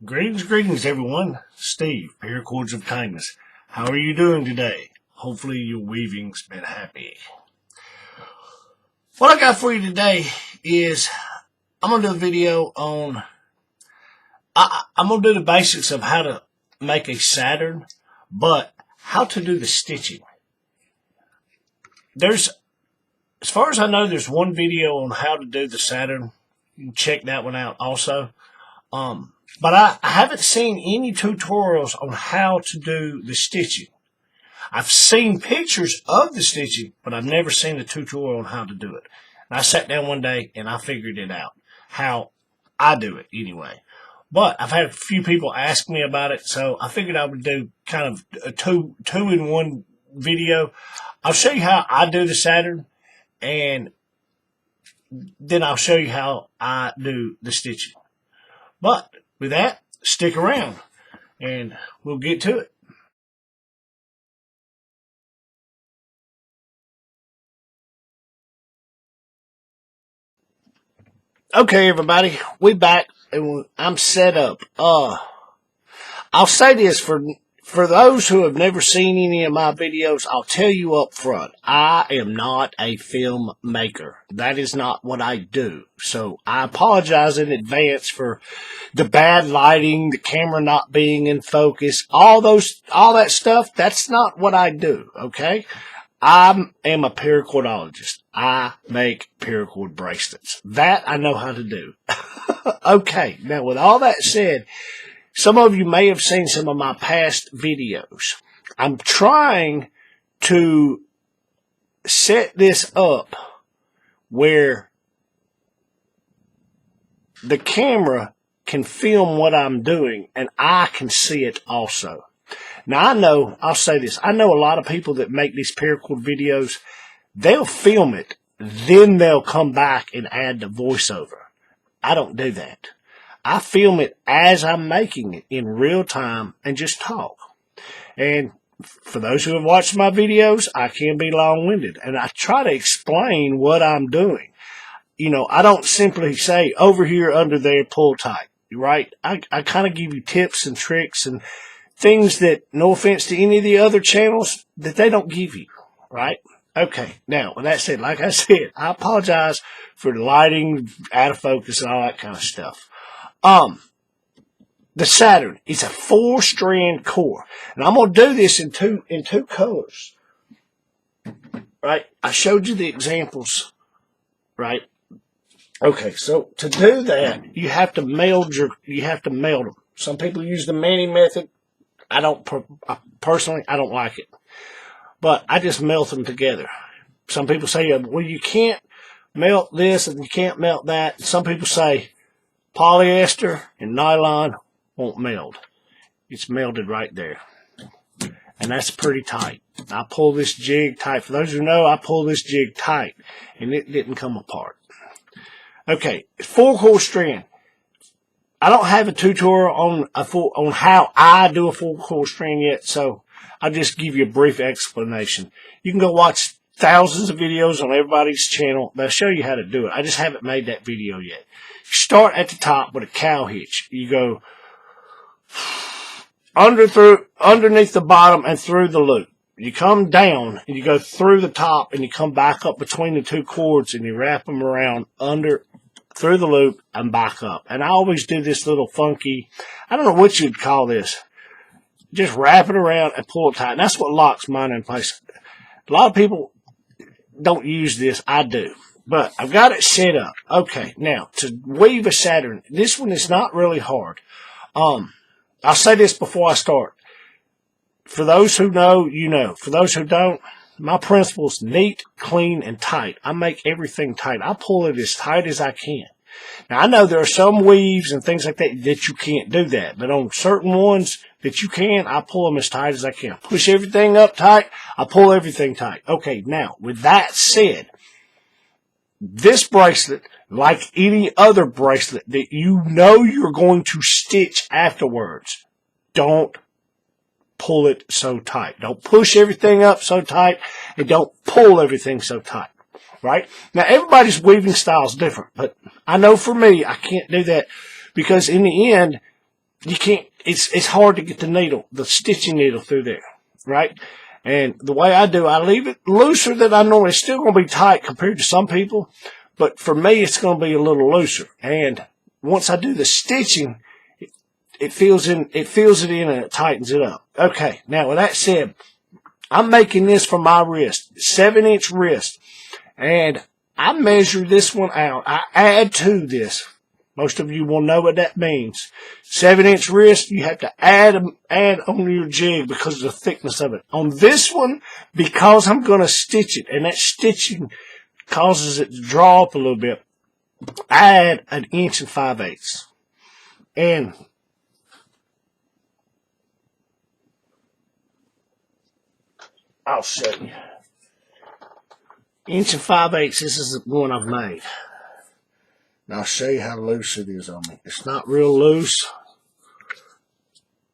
Greetings, everyone. Steve, Paracords of Kindness. How are you doing today? Hopefully your weaving's been happy. What I got for you today is I'm going to do a video on... I'm going to do the basics of how to make a Saturn, but how to do the stitching. As far as I know, there's one video on how to do the Saturn. You can check that one out also. But I haven't seen any tutorials on how to do the stitching. I've seen pictures of the stitching, but I've never seen a tutorial on how to do it. And I sat down one day and I figured it out, how I do it anyway. But I've had a few people ask me about it, so I figured I would do kind of a two-in-one video. I'll show you how I do the Saturn, and then I'll show you how I do the stitching. But with that, stick around and we'll get to it. Okay, everybody, we back and I'm set up. I'll say this for those who have never seen any of my videos, I'll tell you up front, I am not a filmmaker. That is not what I do. So I apologize in advance for the bad lighting, the camera not being in focus, all that stuff. That's not what I do, okay? I am a paracordologist. I make paracord bracelets. That I know how to do. Okay, now with all that said, some of you may have seen some of my past videos. I'm trying to set this up where the camera can film what I'm doing and I can see it also. Now I'll say this, I know a lot of people that make these paracord videos, they'll film it, then they'll come back and add the voiceover. I don't do that. I film it as I'm making it in real time and just talk. And for those who have watched my videos, I can be long-winded. And I try to explain what I'm doing. You know, I don't simply say, over here, under there, pull tight, right? I kind of give you tips and tricks and things that, no offense to any of the other channels, that they don't give you, right? Okay, now, with that said, like I said, I apologize for the lighting, out of focus, and all that kind of stuff. The Saturn is a 4-strand core, and I'm going to do this in two colors, right? I showed you the examples, right? Okay, so to do that, you have to meld them. Some people use the Manny method. Personally, I don't like it, but I just melt them together. Some people say, well, you can't melt this and you can't melt that. Some people say polyester and nylon won't meld. It's melded right there. And that's pretty tight. I pull this jig tight. For those who know, I pull this jig tight and it didn't come apart. Okay, 4-core strand. I don't have a tutorial on how I do a 4-core strand yet, so I'll just give you a brief explanation. You can go watch thousands of videos on everybody's channel. They'll show you how to do it. I just haven't made that video yet. Start at the top with a cow hitch. You go underneath the bottom and through the loop. You come down and you go through the top and you come back up between the two cords and you wrap them around through the loop and back up. And I always do this little funky, I don't know what you'd call this. Just wrap it around and pull it tight. And that's what locks mine in place. A lot of people don't use this. I do. But I've got it set up. Okay, now to weave a Saturn, this one is not really hard. I'll say this before I start. For those who know, you know. For those who don't, my principle is neat, clean, and tight. I make everything tight. I pull it as tight as I can. Now, I know there are some weaves and things like that you can't do that. But on certain ones that you can, I pull them as tight as I can. Push everything up tight. I pull everything tight. Okay, now, with that said, this bracelet, like any other bracelet that you know you're going to stitch afterwards, don't pull it so tight. Don't push everything up so tight, and don't pull everything so tight, right? Now, everybody's weaving style is different, but I know for me, I can't do that because in the end, you can't, it's hard to get the needle, the stitching needle through there, right? And the way I do, I leave it looser than I normally. It's still going to be tight compared to some people, but for me, it's going to be a little looser. And once I do the stitching, it fills it in and it tightens it up. Okay, now with that said, I'm making this for my wrist, 7-inch wrist, and I measure this one out. I add to this. Most of you will know what that means. 7-inch wrist, you have to add on your jig because of the thickness of it. On this one, because I'm going to stitch it, and that stitching causes it to draw up a little bit, I add 1 5/8 inches. And I'll show you. 1 5/8 inches, this is the one I've made. Now I'll show you how loose it is on me. It's not real loose.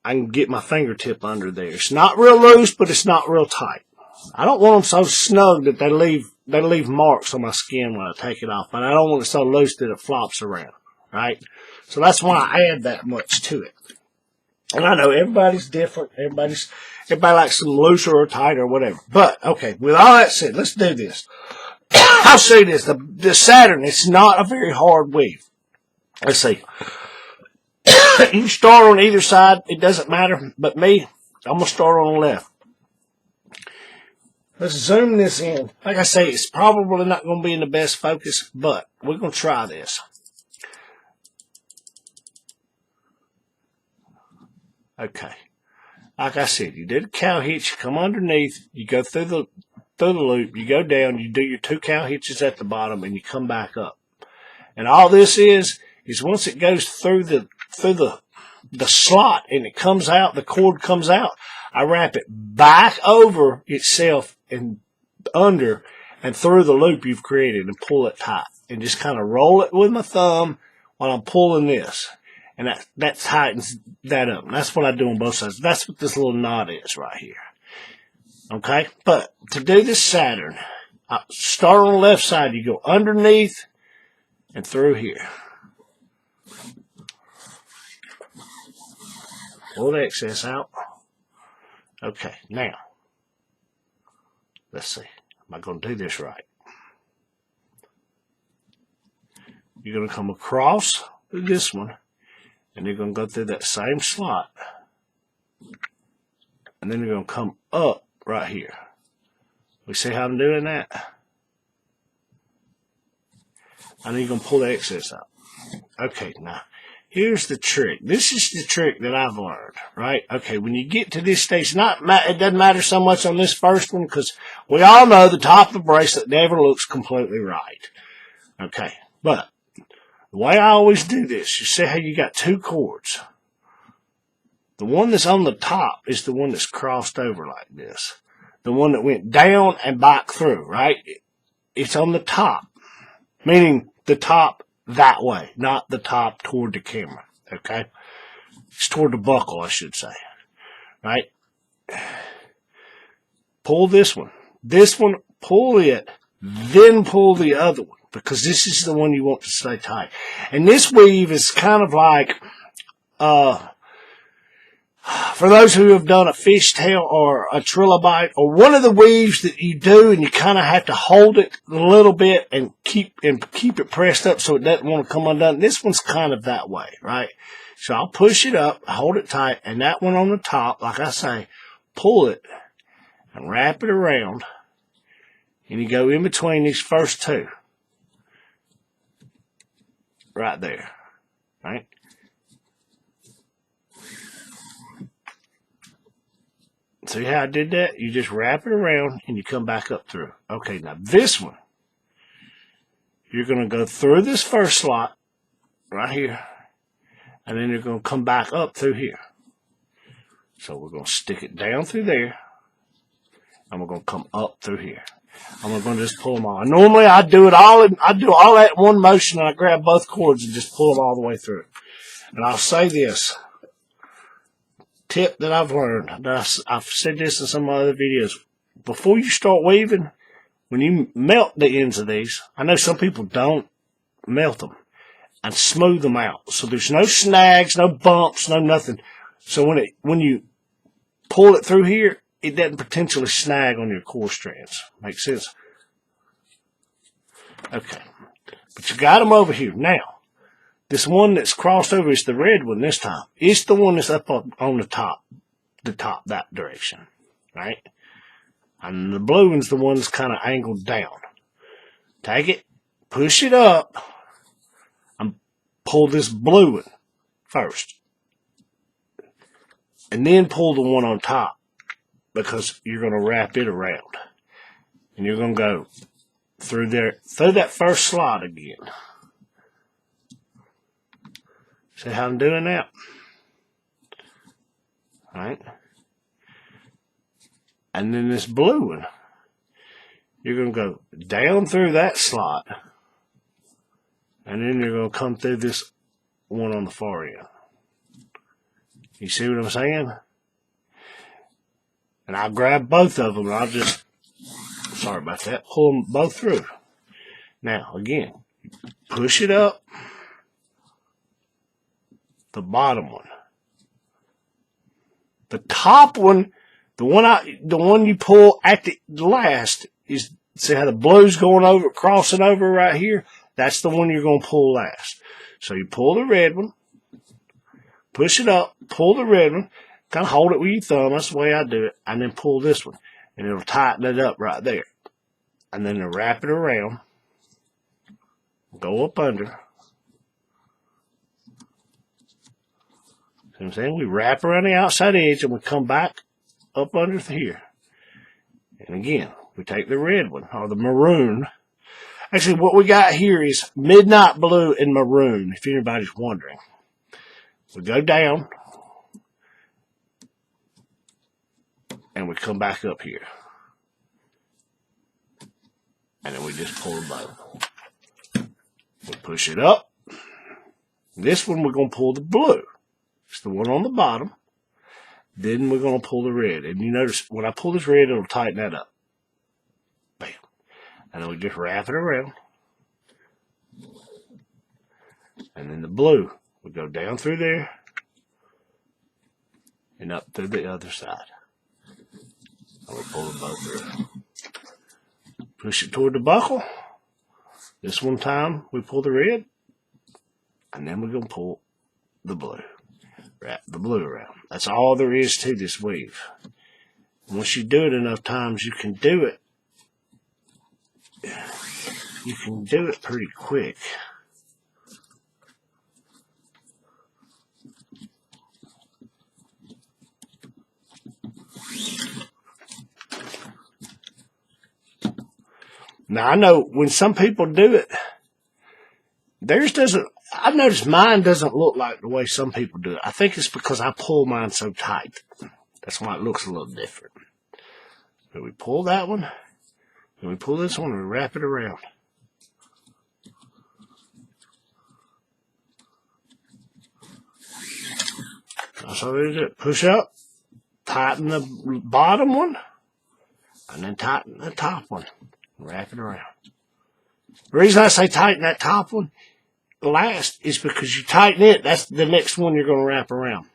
I can get my fingertip under there. It's not real loose, but it's not real tight. I don't want them so snug that they leave marks on my skin when I take it off, but I don't want it so loose that it flops around, right? So that's why I add that much to it. And I know everybody's different. Everybody likes some looser or tighter or whatever. But okay, with all that said, let's do this. I'll show you this. The Saturn, it's not a very hard weave. Let's see. You can start on either side. It doesn't matter. But me, I'm going to start on the left. Let's zoom this in. Like I say, it's probably not going to be in the best focus, but we're going to try this. Okay. Like I said, you do the cow hitch, you come underneath, you go through the loop, you go down, you do your 2 cow hitches at the bottom, and you come back up. And all this is once it goes through the slot and it comes out, the cord comes out, I wrap it back over itself and under and through the loop you've created and pull it tight. And just kind of roll it with my thumb while I'm pulling this. And that tightens that up. And that's what I do on both sides. That's what this little knot is right here. Okay? But to do this Saturn, start on the left side. You go underneath and through here. Pull the excess out. Okay, now, let's see. Am I going to do this right? You're going to come across this one, and you're going to go through that same slot. And then you're going to come up right here. We see how I'm doing that? And then you're going to pull the excess out. Okay, now, here's the trick. This is the trick that I've learned, right? Okay, when you get to this stage, it doesn't matter so much on this first one because we all know the top of the bracelet never looks completely right. Okay, but the way I always do this, you see how you got 2 cords. The one that's on the top is the one that's crossed over like this. The one that went down and back through, right? It's on the top, meaning the top that way, not the top toward the camera, okay? It's toward the buckle, I should say, right? Pull this one. This one, pull it, then pull the other one, because this is the one you want to stay tight. And this weave is kind of like, for those who have done a fishtail or a trilobite or one of the weaves that you do and you kind of have to hold it a little bit and keep it pressed up so it doesn't want to come undone. This one's kind of that way, right? So I'll push it up, hold it tight, and that one on the top, like I say, pull it and wrap it around, and you go in between these first 2. Right there, right? See how I did that? You just wrap it around and you come back up through. Okay, now this one, you're going to go through this first slot right here, and then you're going to come back up through here. So we're going to stick it down through there, and we're going to come up through here. And we're going to just pull them all. And normally I do all that in one motion, and I grab both cords and just pull them all the way through. And I'll say this tip that I've learned, I've said this in some of my other videos. Before you start weaving, when you melt the ends of these, I know some people don't melt them. and smooth them out. So there's no snags, no bumps, no nothing. So when you pull it through here, it doesn't potentially snag on your core strands. Make sense? Okay. But you got them over here. Now, this one that's crossed over is the red one this time. It's the one that's up on the top, that direction, right? And the blue one's the one that's kind of angled down. Take it, push it up, and pull this blue one first. And then pull the one on top, because you're going to wrap it around. And you're going to go through that first slot again. See how I'm doing that? Right? And then this blue one, you're going to go down through that slot, and then you're going to come through this one on the far end. You see what I'm saying? And I'll grab both of them, and I'll just, sorry about that, pull them both through. Now, again, push it up, the bottom one. The top one, the one you pull at the last is, see how the blue's going over, crossing over right here? That's the one you're going to pull last. So you pull the red one, push it up, pull the red one, kind of hold it with your thumb, that's the way I do it, and then pull this one, and it'll tighten it up right there. And then wrap it around, go up under. See what I'm saying? We wrap around the outside edge, and we come back up under here. And again, we take the red one, or the maroon. Actually, what we got here is midnight blue and maroon, if anybody's wondering. We go down, and we come back up here. And then we just pull the bow. We push it up. This one we're going to pull the blue. It's the one on the bottom. Then we're going to pull the red. And you notice when I pull this red, it'll tighten that up. Bam. And then we just wrap it around. And then the blue, we go down through there and up through the other side. And we pull the bow through. Push it toward the buckle. This one time we pull the red. And then we're going to pull the blue. Wrap the blue around. That's all there is to this weave. Once you do it enough times, you can do it. You can do it pretty quick. Now, I know when some people do it, theirs doesn't, I've noticed mine doesn't look like the way some people do it. I think it's because I pull mine so tight. That's why it looks a little different. So we pull that one, and we pull this one, and we wrap it around. That's all there is to it. Push up, tighten the bottom one, and then tighten the top one. Wrap it around. The reason I say tighten that top one last is because you tighten it, that's the next one you're going to wrap around.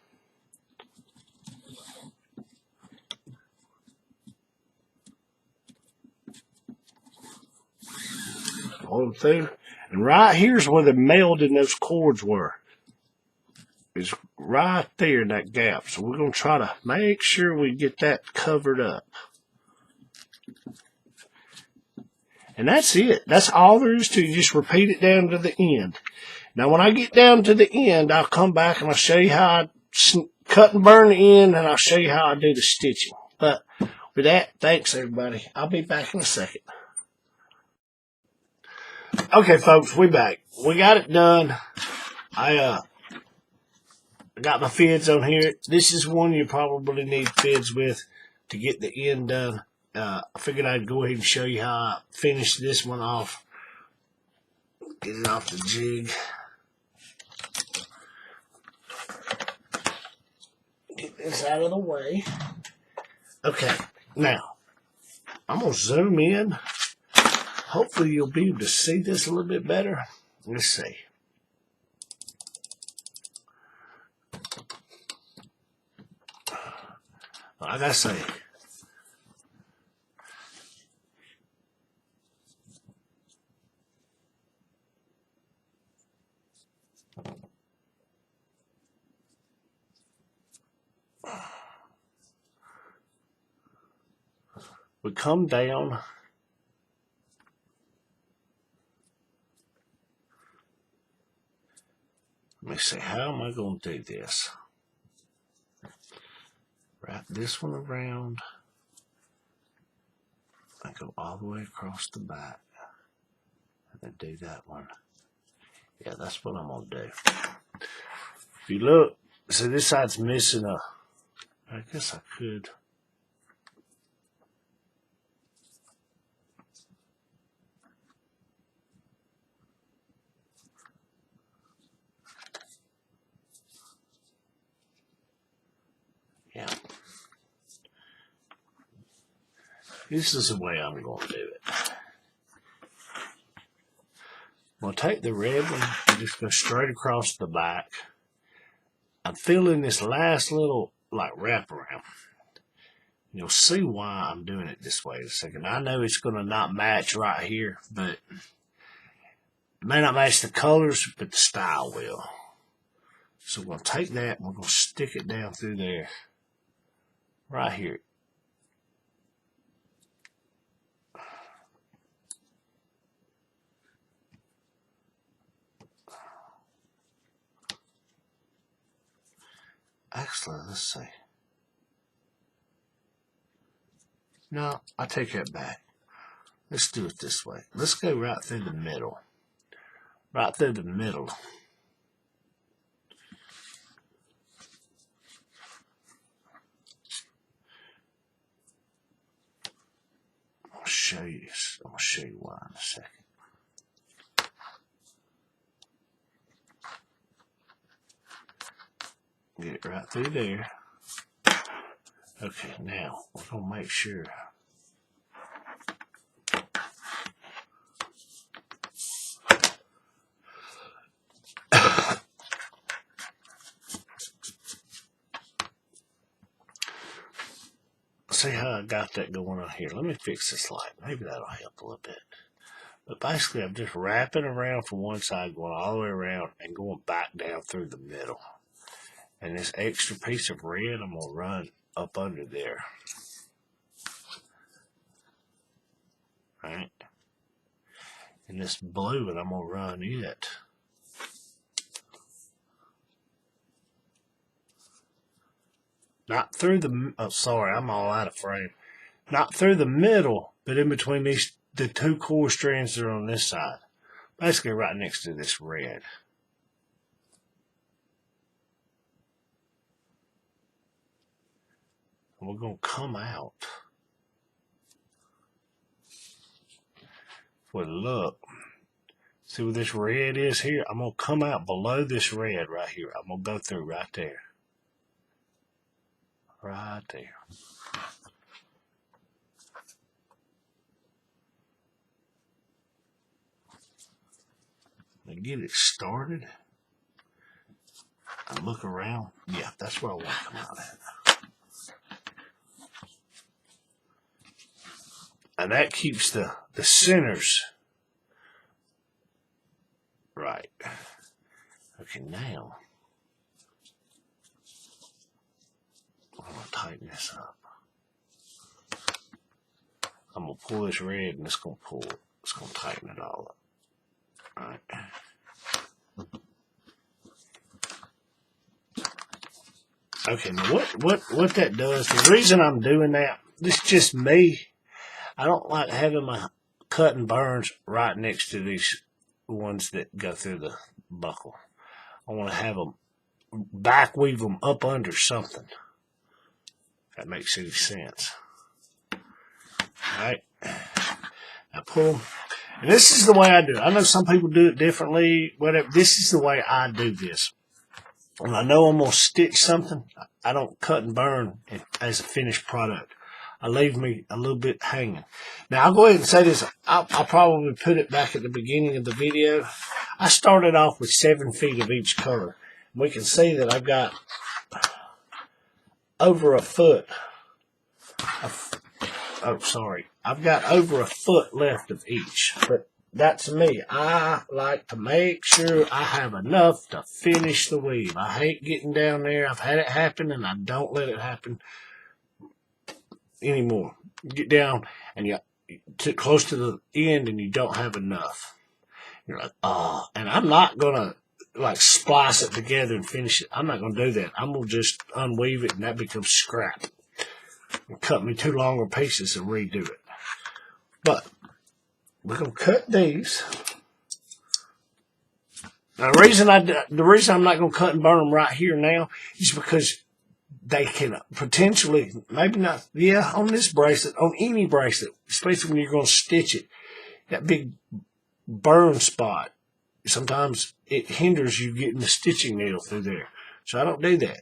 Hold them through. And right here's where the meld in those cords were. It's right there in that gap. So we're going to try to make sure we get that covered up. And that's it. That's all there is to it. You just repeat it down to the end. Now, when I get down to the end, I'll come back and I'll show you how I cut and burn the end, and I'll show you how I do the stitching. But with that, thanks, everybody. I'll be back in a second. Okay, folks, we back. We got it done. I got my fids on here. This is one you probably need fids with to get the end done. I figured I'd go ahead and show you how I finished this one off. Get it off the jig. Get this out of the way. Okay, now, I'm going to zoom in. Hopefully you'll be able to see this a little bit better. Let's see. Like I say, we come down. Let me see, how am I going to do this? Wrap this one around and go all the way across the back. And then do that one. Yeah, that's what I'm going to do. If you look, see this side's missing a, I guess I could. Yeah. This is the way I'm going to do it. I'm going to take the red one and just go straight across the back. I'm feeling this last little, like, wraparound. You'll see why I'm doing it this way in a second. I know it's going to not match right here, but it may not match the colors, but the style will. So we're going to take that and we're going to stick it down through there. Right here. Actually, let's see. No, I take that back. Let's do it this way. Let's go right through the middle. Right through the middle. I'll show you. I'm gonna show you why in a second. Get it right through there. Okay, now we're gonna make sure. See how I got that going on here. Let me fix this light. Maybe that'll help a little bit. But basically, I'm just wrapping around from one side, going all the way around, and going back down through the middle. And this extra piece of red, I'm going to run up under there. Right? And this blue, and I'm going to run it. Not through the, oh, sorry, I'm all out of frame. Not through the middle, but in between these, the two core strands that are on this side. Basically right next to this red. And we're going to come out. If we look, see where this red is here? I'm going to come out below this red right here. I'm going to go through right there. Right there. And get it started. And look around. Yeah, that's where I want to come out at. And that keeps the centers right. Okay, now I'm going to tighten this up. I'm going to pull this red and it's going to pull. It's going to tighten it all up. All right. Okay, now what that does, the reason I'm doing that, this is just me. I don't like having my cut and burns right next to these ones that go through the buckle. I want to have them back weave them up under something. If that makes any sense. Alright. I pull them. And this is the way I do it. I know some people do it differently, whatever. This is the way I do this. When I know I'm going to stitch something, I don't cut and burn it as a finished product. I leave me a little bit hanging. Now, I'll go ahead and say this. I'll probably put it back at the beginning of the video. I started off with 7 feet of each color. We can see that I've got over a foot oh, sorry. I've got over a foot left of each, but that's me. I like to make sure I have enough to finish the weave. I hate getting down there. I've had it happen, and I don't let it happen anymore. You get down, and you get close to the end, and you don't have enough. You're like, oh, and I'm not going to like splice it together and finish it. I'm not going to do that. I'm going to just unweave it, and that becomes scrap. And cut me 2 longer pieces and redo it. But we're going to cut these. Now, the reason I'm not going to cut and burn them right here now is because they can potentially, maybe not, yeah, on this bracelet, on any bracelet, especially when you're going to stitch it, that big burn spot, sometimes it hinders you getting the stitching needle through there. So I don't do that.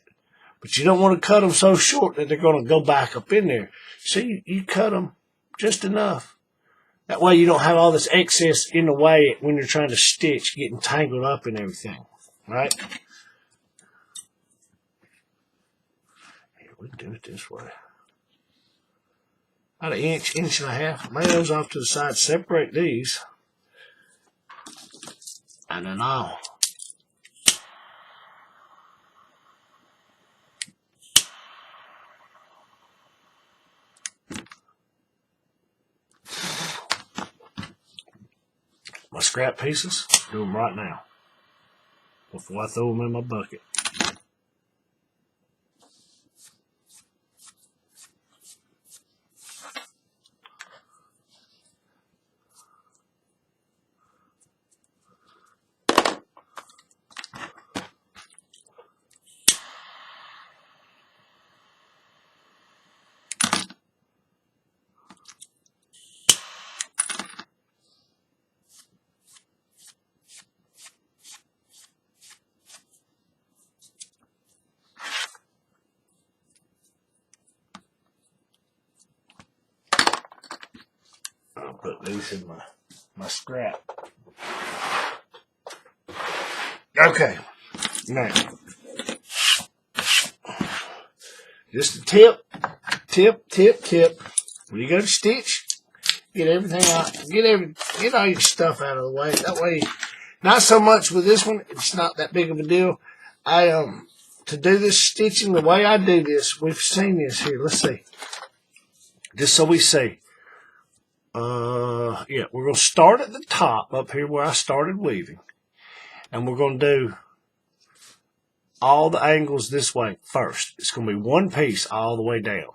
But you don't want to cut them so short that they're going to go back up in there. So you cut them just enough. That way you don't have all this excess in the way when you're trying to stitch, getting tangled up and everything. Right? Here, we can do it this way. About an inch, inch and a half. Lay those off to the side. Separate these. And then I'll my scrap pieces, do them right now before I throw them in my bucket. I'll put these in my scrap. Okay, now, just a tip. When you go to stitch, get everything out, get all your stuff out of the way. That way, not so much with this one, it's not that big of a deal. To do this stitching, the way I do this, we've seen this here. Let's see. Just so we see. Yeah, we're going to start at the top up here where I started weaving. And we're going to do all the angles this way first. It's going to be one piece all the way down.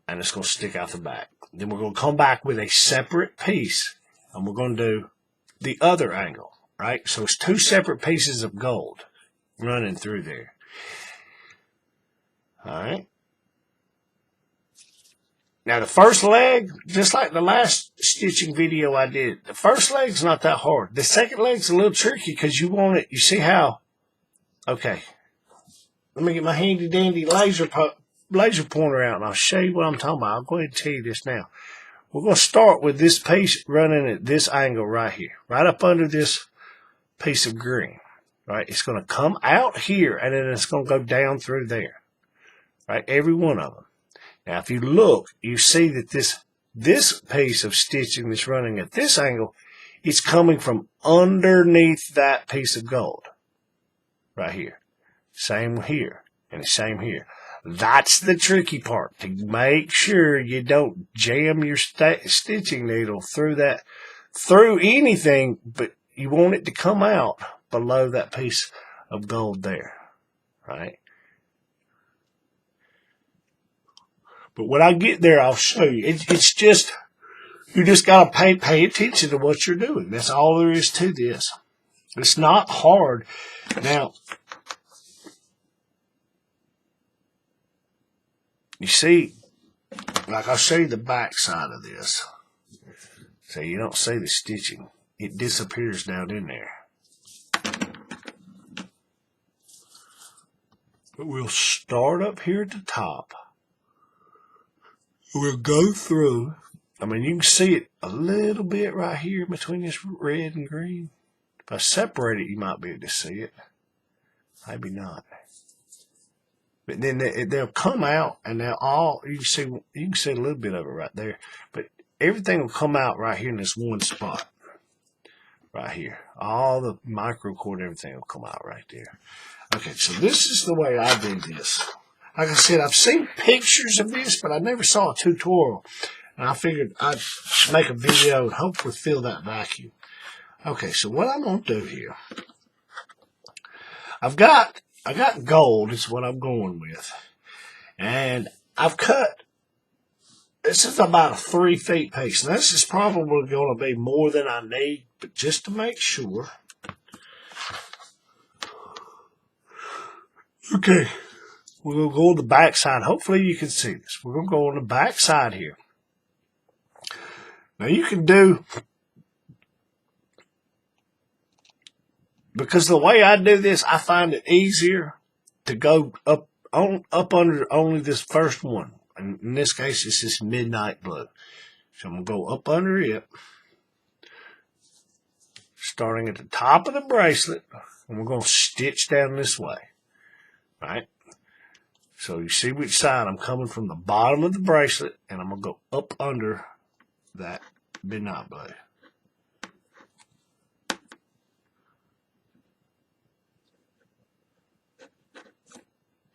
And it's going to stick out the back. Then we're going to come back with a separate piece. And we're going to do the other angle, right? So it's 2 separate pieces of gold running through there. All right. Now the first leg, just like the last stitching video I did, the first leg's not that hard. The second leg's a little tricky because you want it, you see how, okay, let me get my handy dandy laser pointer out and I'll show you what I'm talking about. I'll go ahead and tell you this now. We're going to start with this piece running at this angle right here, right up under this piece of green, right? It's going to come out here and then it's going to go down through there, right? Every one of them. Now, if you look, you see that this piece of stitching that's running at this angle, it's coming from underneath that piece of gold. Right here. Same here. And the same here. That's the tricky part. To make sure you don't jam your stitching needle through anything, but you want it to come out below that piece of gold there. Right? But when I get there, I'll show you. It's just, you just got to pay attention to what you're doing. That's all there is to this. It's not hard. Now, you see, like I'll show you the back side of this. So you don't see the stitching. It disappears down in there. But we'll start up here at the top. We'll go through. I mean, you can see it a little bit right here between this red and green. If I separate it, you might be able to see it. Maybe not. But then they'll come out, and they'll all, you can see a little bit of it right there, but everything will come out right here in this one spot. Right here. All the micro cord, everything will come out right there. Okay, so this is the way I did this. Like I said, I've seen pictures of this, but I never saw a tutorial. And I figured I'd make a video and hopefully fill that vacuum. Okay, so what I'm going to do here, I got gold is what I'm going with. And I've cut, this is about a 3 feet piece. Now, this is probably going to be more than I need, but just to make sure. Okay, we're going to go on the back side. Hopefully you can see this. We're going to go on the back side here. Now you can do, because the way I do this, I find it easier to go up under only this first one. And in this case, it's this midnight blue. So I'm going to go up under it, starting at the top of the bracelet, and we're going to stitch down this way. Right? So you see which side I'm coming from, the bottom of the bracelet, and I'm going to go up under that midnight blue.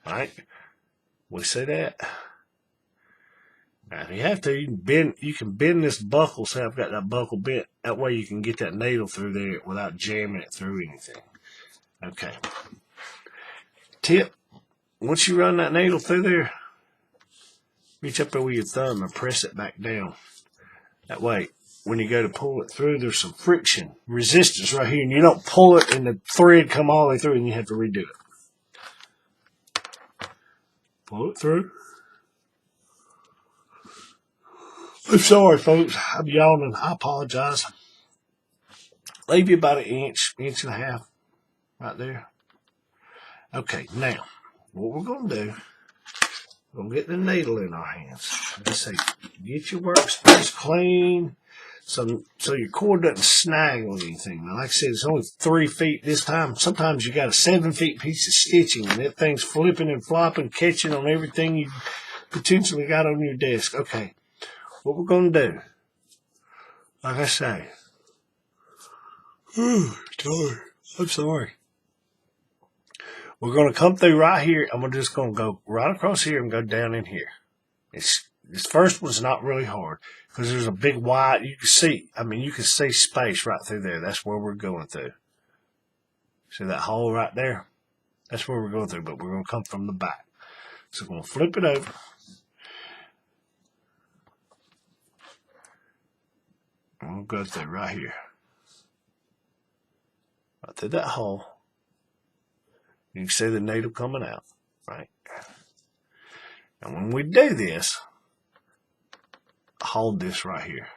Right? We see that? Now, if you have to, you can bend this buckle. Say I've got that buckle bent. That way you can get that needle through there without jamming it through anything. Okay. Tip, once you run that needle through there, reach up there with your thumb and press it back down. That way, when you go to pull it through, there's some friction, resistance right here, and you don't pull it and the thread come all the way through and you have to redo it. Pull it through. I'm sorry, folks. I'm yawning. I apologize. Leave you about an inch and a half right there. Okay, now, what we're going to do, we're going to get the needle in our hands. Just say, get your workspace clean so your cord doesn't snag on anything. Now, like I said, it's only 3 feet this time. Sometimes you got a 7 feet piece of stitching, and that thing's flipping and flopping, catching on everything you potentially got on your desk. Okay, what we're going to do, like I say, I'm sorry. We're going to come through right here, and we're just going to go right across here and go down in here. This first one's not really hard because there's a big wide, you can see space right through there. That's where we're going through. See that hole right there? That's where we're going through, but we're going to come from the back. So we're going to flip it over. And we'll go through right here. Right through that hole. You can see the needle coming out, right? And when we do this, hold this right here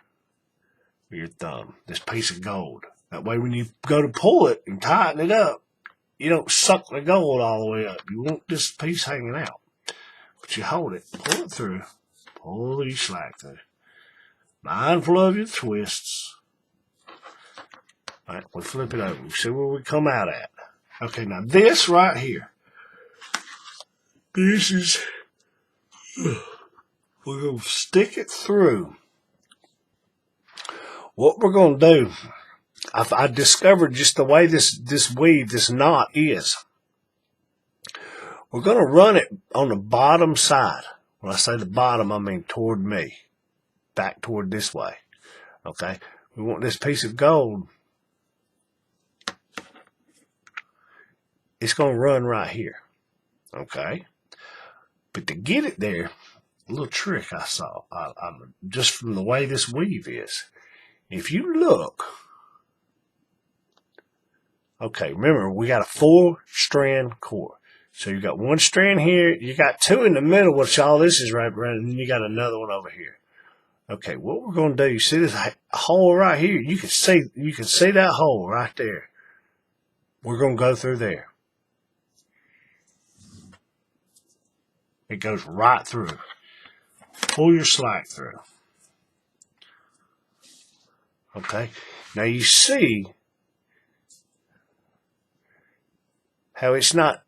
with your thumb, this piece of gold. That way when you go to pull it and tighten it up, you don't suck the gold all the way up. You want this piece hanging out. But you hold it, pull it through, pull your slack through. Mindful of your twists. All right, we flip it over. We see where we come out at. Okay, now this right here, this is, we're going to stick it through. What we're going to do, I discovered just the way this weave, this knot is. We're going to run it on the bottom side. When I say the bottom, I mean toward me, back toward this way. Okay, we want this piece of gold. It's going to run right here, okay? But to get it there, a little trick I saw, just from the way this weave is. If you look, okay, remember, we got a 4-strand cord. So you got 1 strand here, you got 2 in the middle, which all this is right around, and then you got another one over here. Okay, what we're going to do, you see this hole right here? You can see that hole right there. We're going to go through there. It goes right through. Pull your slack through. Okay. Now you see how it's not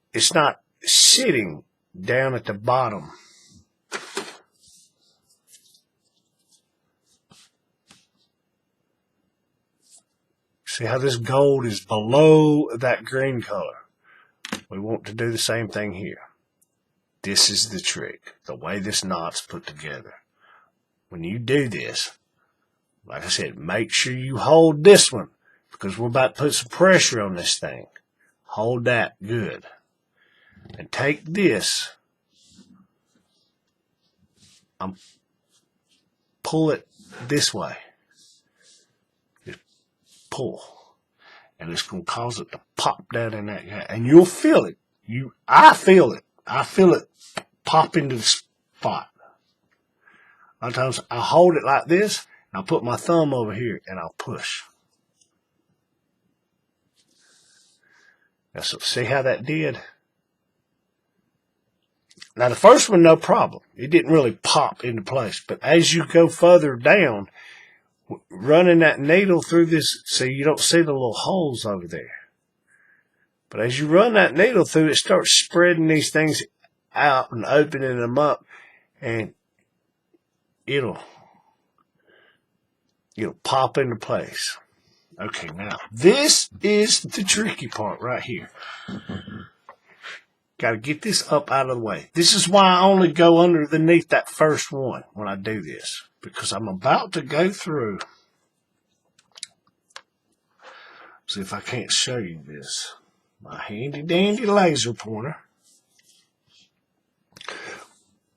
sitting down at the bottom. See how this gold is below that green color? We want to do the same thing here. This is the trick, the way this knot's put together. When you do this, like I said, make sure you hold this one because we're about to put some pressure on this thing. Hold that good. And take this and pull it this way. Just pull. And it's going to cause it to pop down in that guy. And you'll feel it. I feel it. I feel it pop into the spot. A lot of times I hold it like this, and I'll put my thumb over here, and I'll push. Now, so see how that did? Now, the first one, no problem. It didn't really pop into place. But as you go further down, running that needle through this, see, you don't see the little holes over there. But as you run that needle through, it starts spreading these things out and opening them up, and it'll pop into place. Okay, now, this is the tricky part right here. Got to get this up out of the way. This is why I only go underneath that first one when I do this, because I'm about to go through. See if I can't show you this. My handy dandy laser pointer.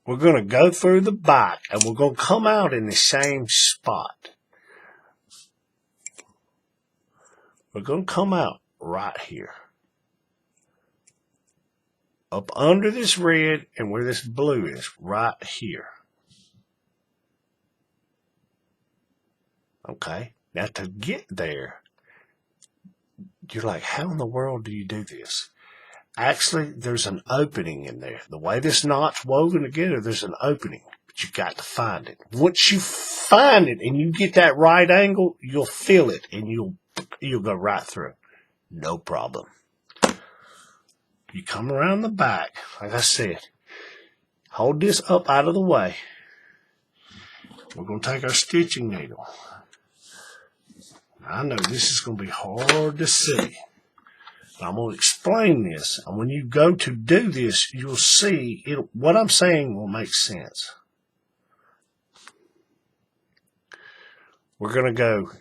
We're going to go through the back, and we're going to come out in the same spot. We're going to come out right here. Up under this red and where this blue is, right here. Okay, now to get there, you're like, how in the world do you do this? Actually, there's an opening in there. The way this knot's woven together, there's an opening, but you got to find it. Once you find it and you get that right angle, you'll feel it and you'll go right through. No problem. You come around the back, like I said, hold this up out of the way. We're going to take our stitching needle. I know this is going to be hard to see. I'm going to explain this, and when you go to do this, you'll see what I'm saying will make sense. We're going to go.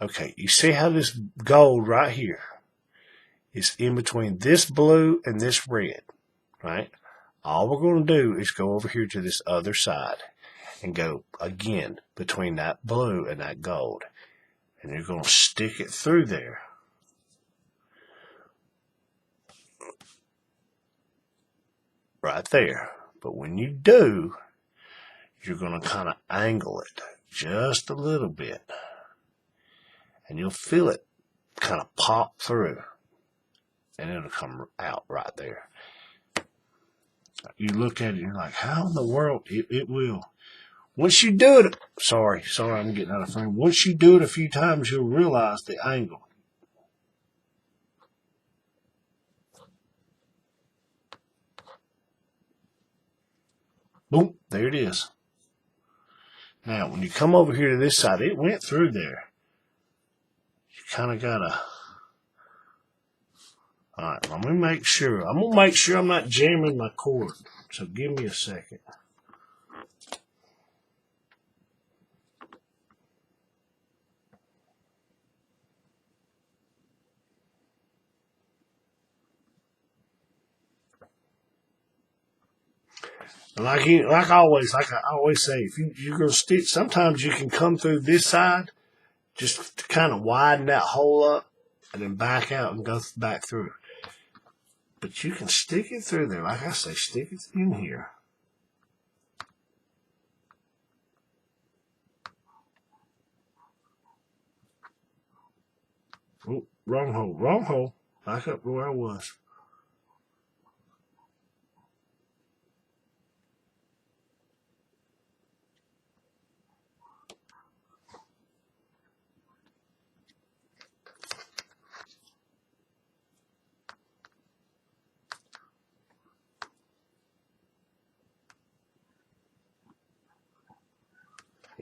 Okay, you see how this gold right here is in between this blue and this red, right? All we're going to do is go over here to this other side and go again between that blue and that gold. And you're going to stick it through there. Right there. But when you do, you're going to kind of angle it just a little bit. And you'll feel it kind of pop through. And it'll come out right there. You look at it and you're like, how in the world? It will. Once you do it, sorry, I'm getting out of frame. Once you do it a few times, you'll realize the angle. Boom, there it is. Now, when you come over here to this side, it went through there. You kind of gotta. All right, let me make sure. I'm gonna make sure I'm not jamming my cord. So give me a second. Like I always say, if you're going to stitch, sometimes you can come through this side just to kind of widen that hole up and then back out and go back through. But you can stick it through there. Like I say, stick it in here. Oh, wrong hole. Back up where I was.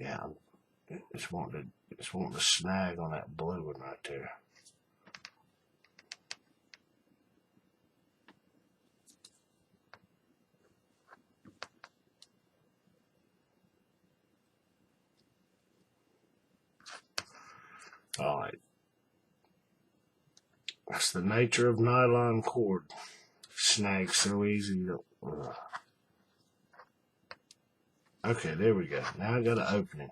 Yeah, it's wanting to snag on that blue one right there. All right. That's the nature of nylon cord. Snags so easy. Okay, there we go. Now I got an opening.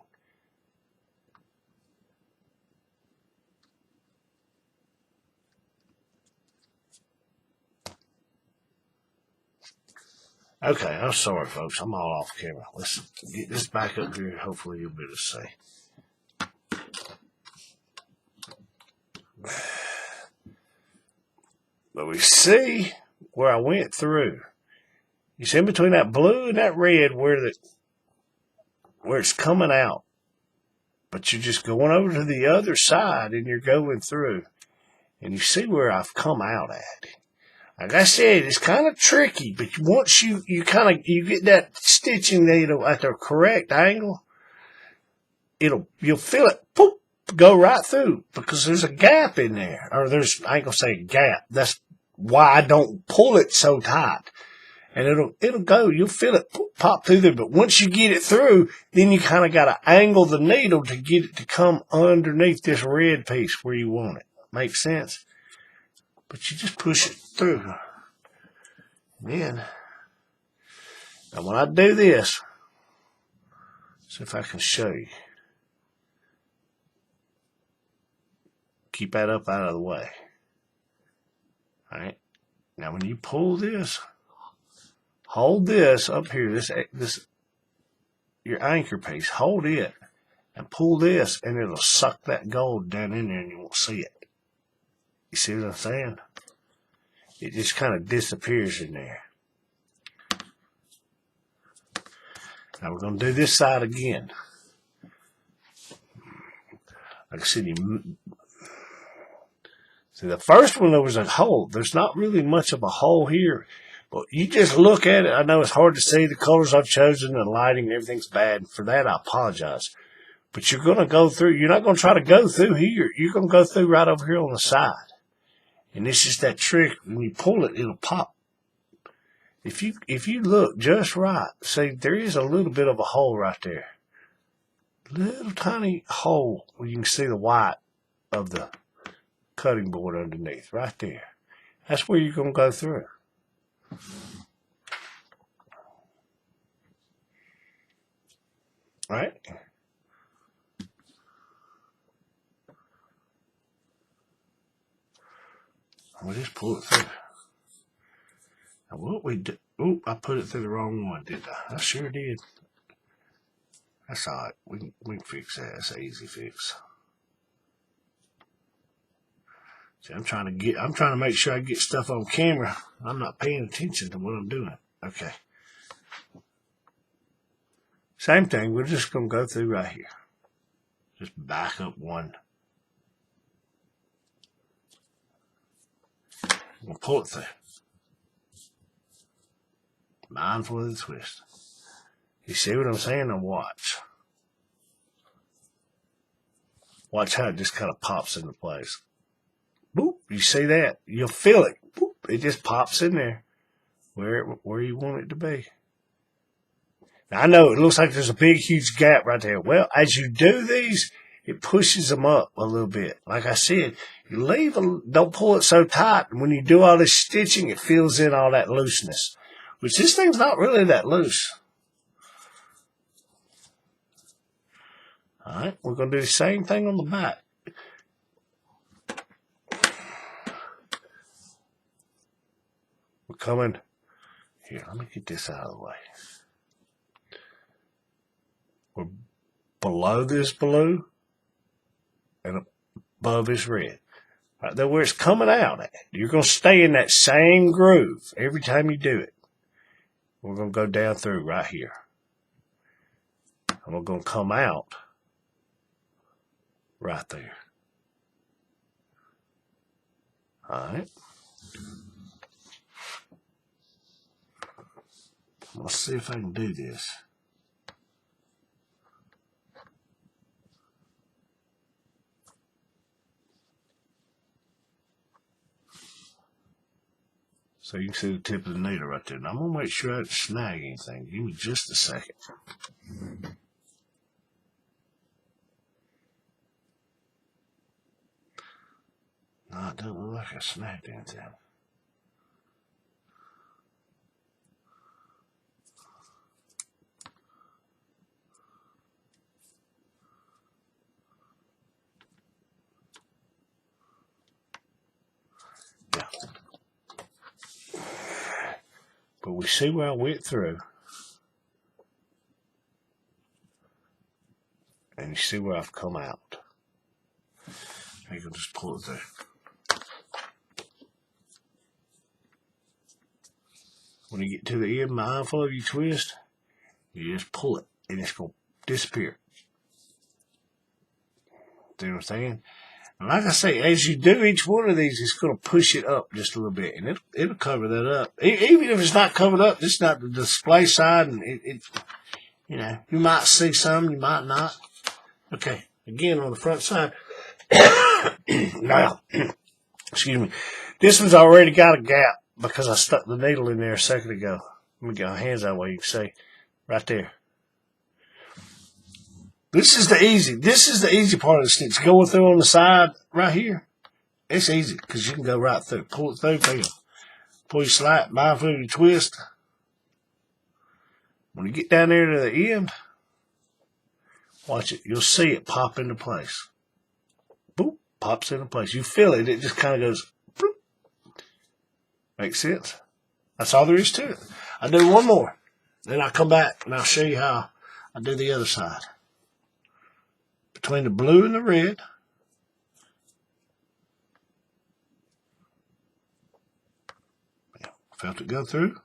Okay, I'm sorry, folks. I'm all off camera. Let's get this back up here. Hopefully you'll be able to see. But we see where I went through. You see in between that blue and that red where it's coming out. But you're just going over to the other side and you're going through. And you see where I've come out at. Like I said, it's kind of tricky, but once you get that stitching needle at the correct angle, you'll feel it poof, go right through because there's a gap in there. Or I ain't gonna say a gap. That's why I don't pull it so tight. And it'll go, you'll feel it pop through there. But once you get it through, then you kind of got to angle the needle to get it to come underneath this red piece where you want it. Makes sense? But you just push it through. Then, now when I do this, see if I can show you. Keep that up out of the way. All right. Now when you pull this, hold this up here, this your anchor piece, hold it and pull this and it'll suck that gold down in there and you won't see it. You see what I'm saying? It just kind of disappears in there. Now we're going to do this side again. Like I said, see the first one there was a hole. There's not really much of a hole here. But you just look at it. I know it's hard to see the colors I've chosen, the lighting, everything's bad. For that, I apologize. But you're going to go through. You're not going to try to go through here. You're going to go through right over here on the side. And it's just that trick. When you pull it, it'll pop. If you look just right, see, there is a little bit of a hole right there. Little tiny hole where you can see the white of the cutting board underneath. Right there. That's where you're going to go through. Right? We'll just pull it through. Now what we do, oop, I put it through the wrong one, didn't I? I sure did. That's alright. We can fix that. That's an easy fix. See, I'm trying to make sure I get stuff on camera. I'm not paying attention to what I'm doing. Okay. Same thing. We're just going to go through right here. Just back up one. I'm going to pull it through. Mindful of the twist. You see what I'm saying? Now watch. Watch how it just kind of pops into place. Boop. You see that? You'll feel it. Boop. It just pops in there where you want it to be. Now, I know it looks like there's a big, huge gap right there. Well, as you do these, it pushes them up a little bit. Like I said, don't pull it so tight. And when you do all this stitching, it fills in all that looseness. Which this thing's not really that loose. All right, we're going to do the same thing on the back. We're coming. Here, let me get this out of the way. We're below this blue and above this red. Right there where it's coming out at. You're going to stay in that same groove every time you do it. We're going to go down through right here. And we're going to come out right there. All right. Let's see if I can do this. So you can see the tip of the needle right there. Now I'm going to make sure I don't snag anything. Give me just a second. No, it doesn't look like I snagged anything. Yeah. But we see where I went through. And you see where I've come out. I can just pull it through. When you get to the end, mindful of your twist, you just pull it and it's going to disappear. See what I'm saying? And like I say, as you do each one of these, it's going to push it up just a little bit, and it'll cover that up. Even if it's not covered up, it's not the display side, and you know, you might see some, you might not. Okay, again on the front side. Now, excuse me, this one's already got a gap because I stuck the needle in there a second ago. Let me get my hands that way. You can see right there. This is the easy part of the stitch. Going through on the side right here, it's easy because you can go right through. Pull it through, pull your slide, mindful of your twist. When you get down there to the end, watch it. You'll see it pop into place. Boop, pops into place. You feel it. It just kind of goes, boop. Makes sense? That's all there is to it. I do one more. Then I'll come back and I'll show you how I do the other side. Between the blue and the red, felt it go through.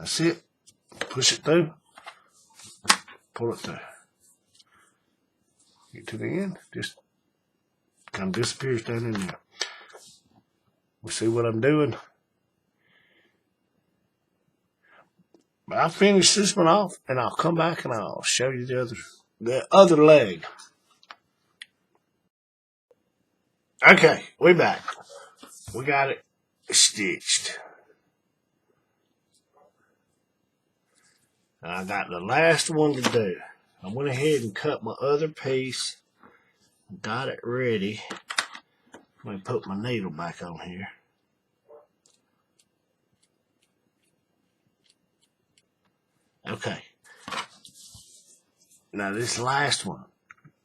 That's it. Push it through. Pull it through. Get to the end. Just kind of disappears down in there. We'll see what I'm doing. But I'll finish this one off, and I'll come back and I'll show you the other leg. Okay, we're back. We got it stitched. And I got the last one to do. I went ahead and cut my other piece. Got it ready. Let me put my needle back on here. Okay. Now this last one,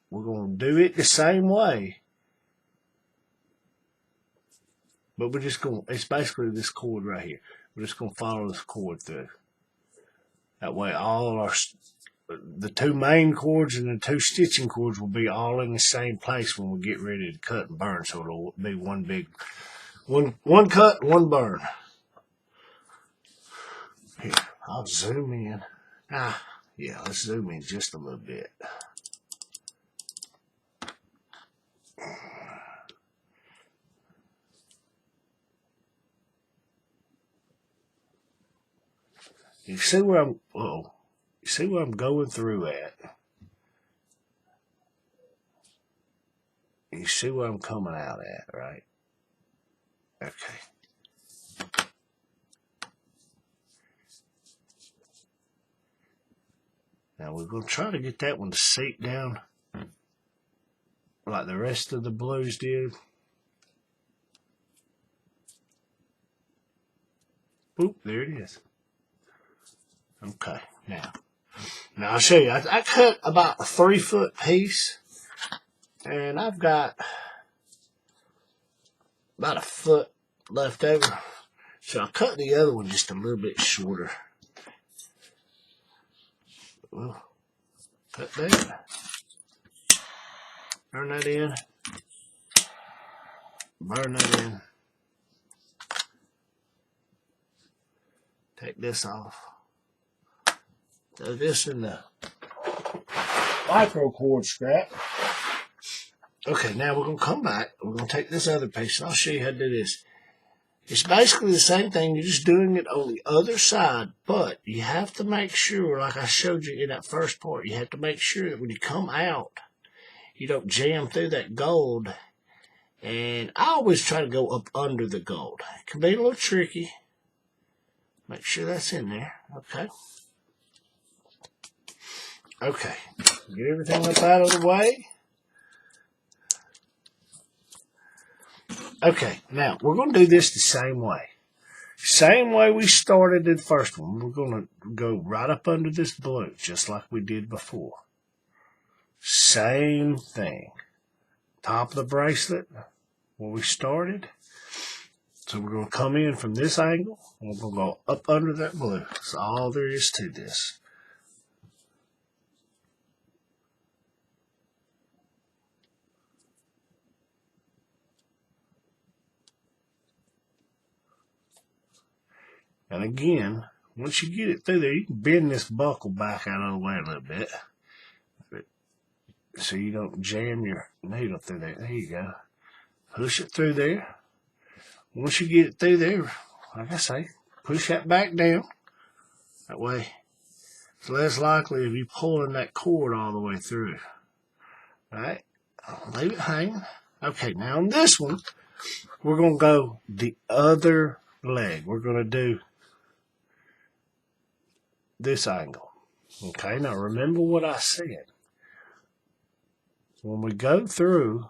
we're going to do it the same way. But we're just going to, it's basically this cord right here. We're just going to follow this cord through. That way the two main cords and the two stitching cords will be all in the same place when we get ready to cut and burn. So it'll be one big, one cut, one burn. Here, I'll zoom in. Yeah, let's zoom in just a little bit. You see where I'm, you see where I'm going through at? You see where I'm coming out at, right? Okay. Now we're going to try to get that one to seep down like the rest of the blues did. Boop, there it is. Okay, now I'll show you. I cut about a 3-foot piece, and I've got about a foot left over. So I cut the other one just a little bit shorter. Well, cut that. Burn that in. Burn that in. Take this off. Throw this in the micro cord scrap. Okay, now we're going to come back. We're going to take this other piece, and I'll show you how to do this. It's basically the same thing. You're just doing it on the other side, but you have to make sure, like I showed you in that first part, you have to make sure that when you come out, you don't jam through that gold And I always try to go up under the gold. It can be a little tricky. Make sure that's in there. Okay. Okay. Get everything up out of the way. Okay. Now, we're going to do this the same way. Same way we started in the first one. We're going to go right up under this blue, just like we did before. Same thing. Top of the bracelet, where we started. So we're going to come in from this angle, and we're going to go up under that blue. That's all there is to this. And again, once you get it through there, you can bend this buckle back out of the way a little bit, so you don't jam your needle through there. There you go. Push it through there. Once you get it through there, like I say, push that back down. That way, it's less likely of you pulling that cord all the way through. Right? Leave it hanging. Okay, now on this one, we're going to go the other leg. We're going to do this angle. Okay, now remember what I said. When we go through,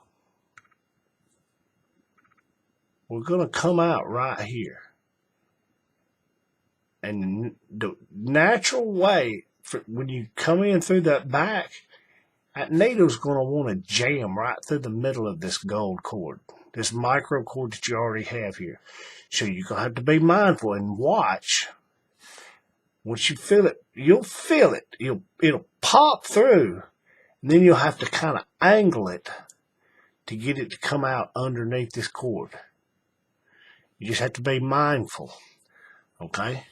we're going to come out right here. And the natural way, when you come in through that back, that needle's going to want to jam right through the middle of this gold cord, this micro cord that you already have here. So you're going to have to be mindful and watch. Once you feel it, you'll feel it. It'll pop through, and then you'll have to kind of angle it to get it to come out underneath this cord. You just have to be mindful. Okay?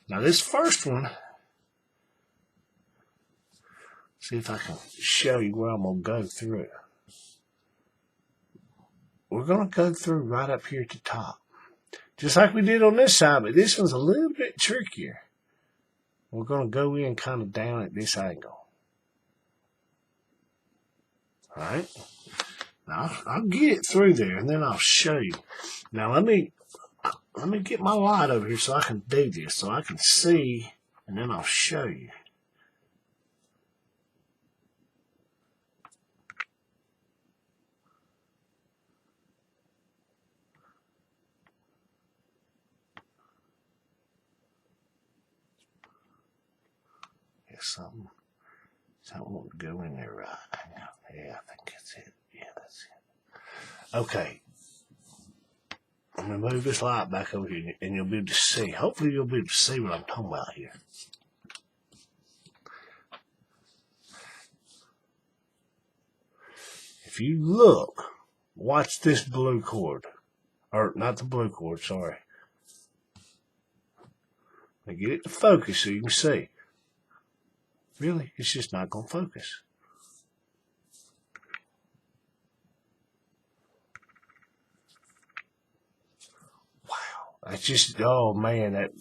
Now this first one, see if I can show you where I'm going to go through. We're going to go through right up here at the top. Just like we did on this side, but this one's a little bit trickier. We're going to go in kind of down at this angle. Alright? Now, I'll get it through there, and then I'll show you. Now, let me get my light over here so I can do this, so I can see, and then I'll show you. Something won't go in there right. Yeah, I think that's it. Yeah, that's it. Okay. I'm going to move this light back over here, and you'll be able to see. Hopefully you'll be able to see what I'm talking about here. If you look, watch this blue cord. Or, not the blue cord, sorry. I get it to focus so you can see. Really, it's just not going to focus. Wow. That's just, oh man, that,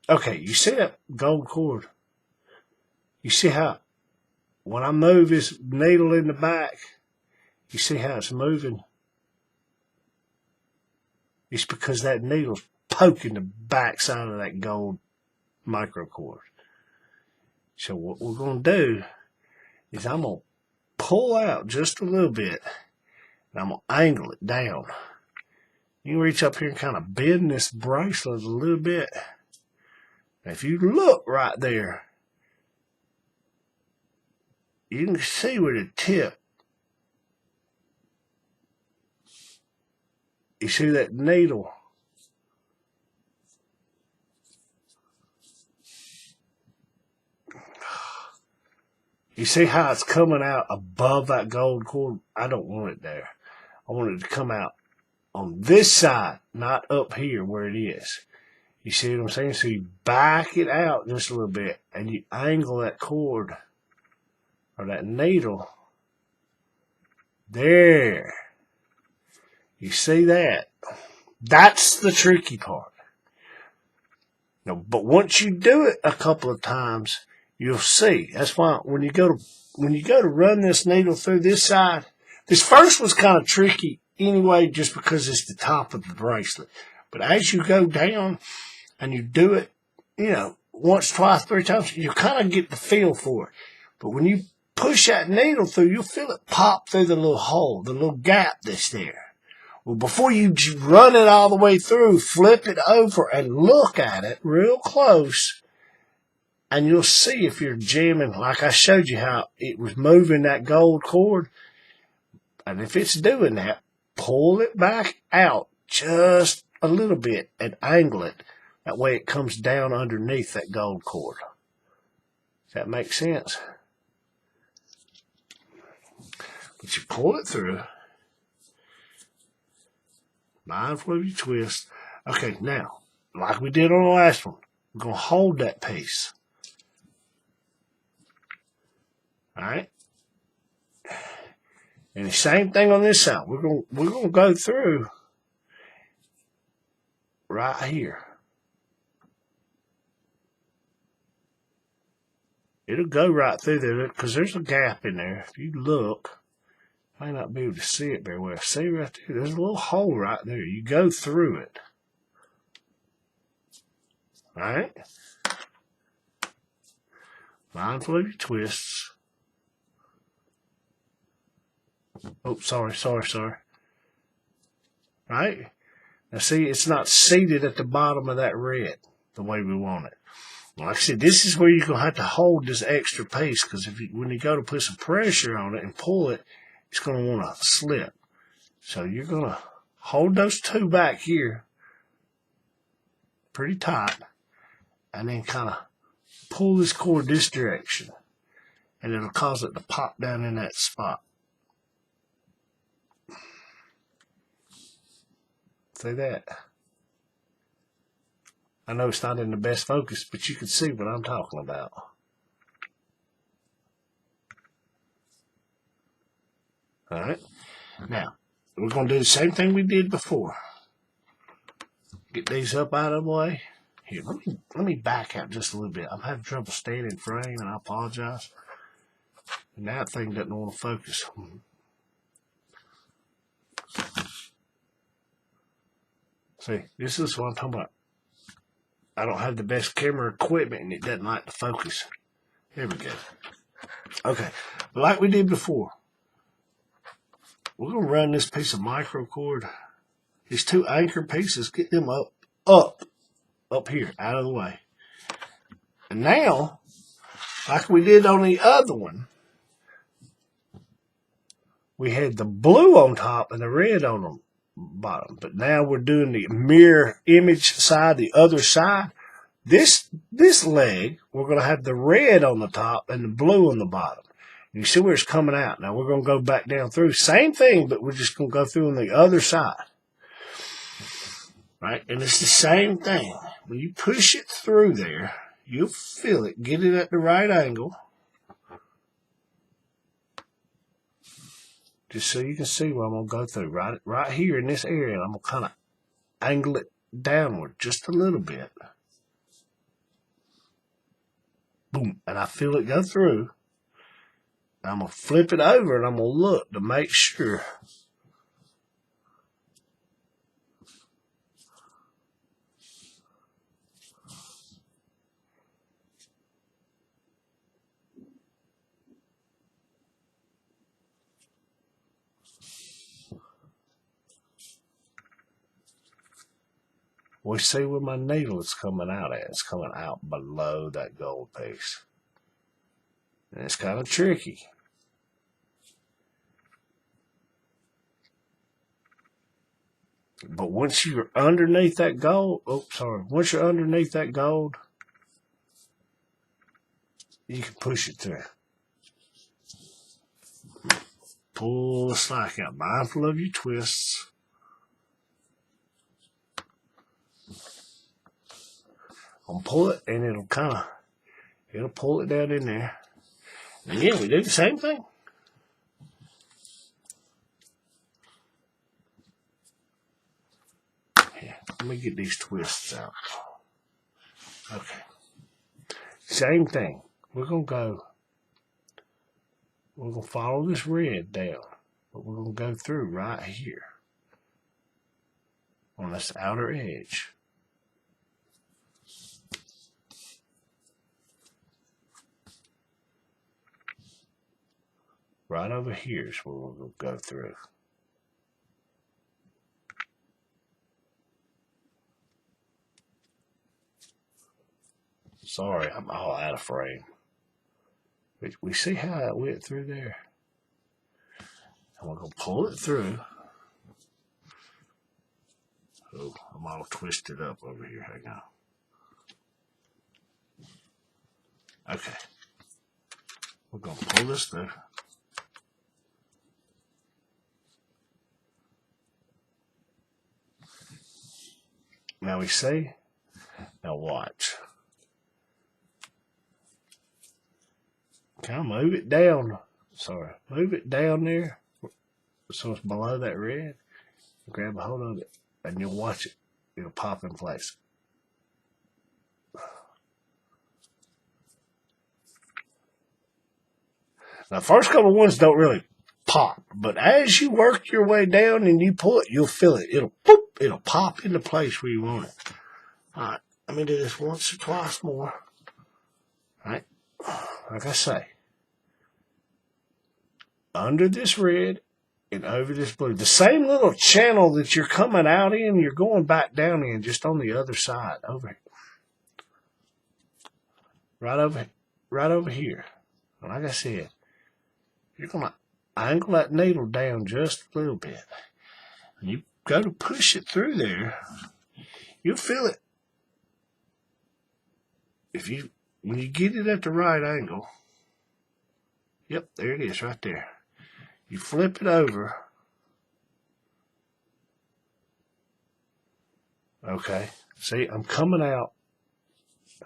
Okay, you see that gold cord? You see how, when I move this needle in the back, you see how it's moving? It's because that needle's poking the back side of that gold micro cord. So what we're going to do is I'm going to pull out just a little bit, and I'm going to angle it down. You can reach up here and kind of bend this bracelet a little bit. Now, if you look right there, you can see where the tip, you see that needle? You see how it's coming out above that gold cord? I don't want it there. I want it to come out on this side, not up here where it is. You see what I'm saying? So you back it out just a little bit, and you angle that cord, or that needle. There. You see that? That's the tricky part. Now, but once you do it a couple of times, you'll see. That's why when you go to run this needle through this side, This first one's kind of tricky anyway, just because it's the top of the bracelet. But as you go down and you do it, once, twice, three times, you kind of get the feel for it. But when you push that needle through, you'll feel it pop through the little hole, the little gap that's there. Well, before you run it all the way through, flip it over and look at it real close, and you'll see if you're jamming, like I showed you how it was moving that gold cord. And if it's doing that, pull it back out just a little bit and angle it. That way it comes down underneath that gold cord. Does that make sense? But you pull it through. Mindful of your twist. Okay, now, like we did on the last one, we're going to hold that piece. Alright? And the same thing on this side. We're gonna go through right here. It'll go right through there because there's a gap in there. If you look, you may not be able to see it very well. See right there? There's a little hole right there. You go through it. Alright? Mindful of your twists. Oh, sorry. Right? Now see, it's not seated at the bottom of that red the way we want it. Like I said, this is where you're going to have to hold this extra piece, because when you go to put some pressure on it and pull it, it's going to want to slip. So you're going to hold those two back here pretty tight, and then kind of pull this cord this direction, and it'll cause it to pop down in that spot. See that? I know it's not in the best focus, but you can see what I'm talking about. Alright. Now, we're going to do the same thing we did before. Get these up out of the way. Here, let me back out just a little bit. I'm having trouble staying in frame, and I apologize. And that thing doesn't want to focus. See, this is what I'm talking about. I don't have the best camera equipment, and it doesn't like to focus. Here we go. Okay, like we did before, we're going to run this piece of micro cord. These two anchor pieces, get them up here, out of the way. And now, like we did on the other one, we had the blue on top and the red on the bottom. But now we're doing the mirror image side, the other side. This leg, we're going to have the red on the top and the blue on the bottom. And you see where it's coming out. Now we're going to go back down through. Same thing, but we're just going to go through on the other side. Right? And it's the same thing. When you push it through there, you'll feel it. Get it at the right angle. Just so you can see where I'm going to go through. Right here in this area, I'm going to kind of angle it downward just a little bit. Boom. And I feel it go through. I'm going to flip it over and I'm going to look to make sure. We see where my needle is coming out at. It's coming out below that gold piece. And it's kind of tricky. But once you're underneath that gold, once you're underneath that gold, you can push it through. Pull the slack out. Mindful of your twists. I'm gonna pull it, and it'll pull it down in there. And again, we do the same thing. Here, let me get these twists out. Okay. Same thing. We're gonna follow this red down. But we're going to go through right here on this outer edge. Right over here is where we're going to go through. Sorry, I'm all out of frame. But we see how it went through there. And we're going to pull it through. Oh, I'm all twisted up over here. Hang on. Okay. We're going to pull this through. Now we see. Now watch. Kind of move it down. Sorry. Move it down there so it's below that red. Grab a hold of it and you'll watch it. It'll pop in place. Now, first couple ones don't really pop, but as you work your way down and you pull it, you'll feel it. It'll boop, it'll pop into place where you want it. All right, let me do this once or twice more. All right, like I say, under this red and over this blue, the same little channel that you're coming out in, you're going back down in, just on the other side, over here. Right over here. Like I said, you're going to angle that needle down just a little bit. And you go to push it through there, you'll feel it. When you get it at the right angle, yep, there it is right there. You flip it over. Okay, see, I'm coming out.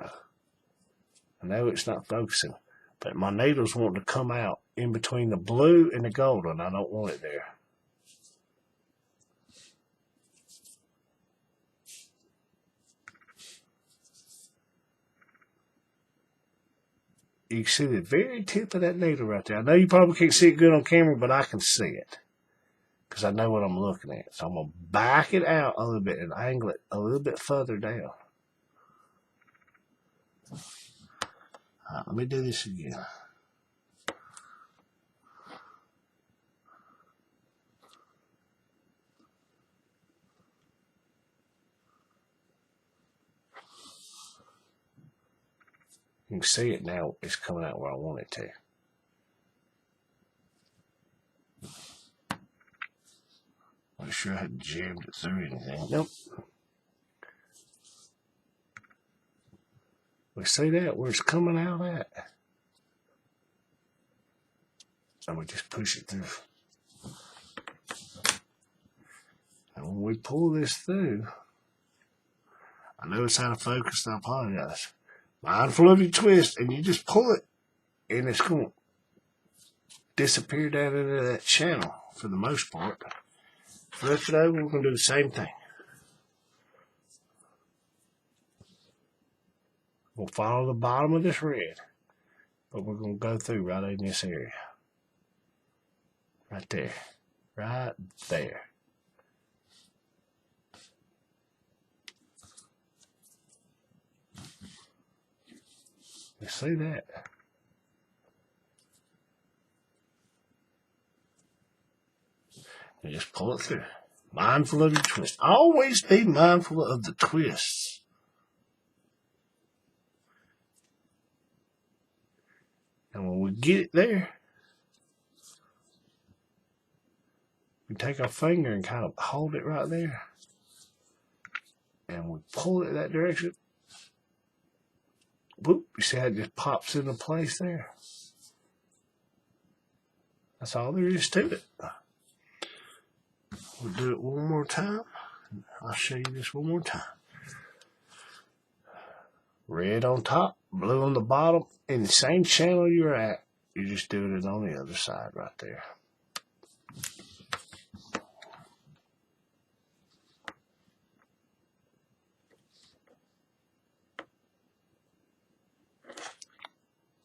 I know it's not focusing, but my needle's wanting to come out in between the blue and the golden. I don't want it there. You can see the very tip of that needle right there. I know you probably can't see it good on camera, but I can see it because I know what I'm looking at. So I'm going to back it out a little bit and angle it a little bit further down. All right, let me do this again. You can see it now. It's coming out where I want it to. Not sure I hadn't jammed it through anything. Nope. We see that where it's coming out at. So we just push it through. And when we pull this through, I know it's out of focus, and I apologize. Mindful of your twist, and you just pull it, and it's going to disappear down into that channel for the most part. Flip it over, we're going to do the same thing. We'll follow the bottom of this red, but we're going to go through right in this area. Right there. Right there. You see that? And just pull it through. Mindful of your twist. Always be mindful of the twists. And when we get it there, we take our finger and kind of hold it right there. And we pull it that direction. Whoop, you see how it just pops into place there? That's all there is to it. We'll do it one more time. I'll show you this one more time. Red on top, blue on the bottom, in the same channel you're at. You're just doing it on the other side right there.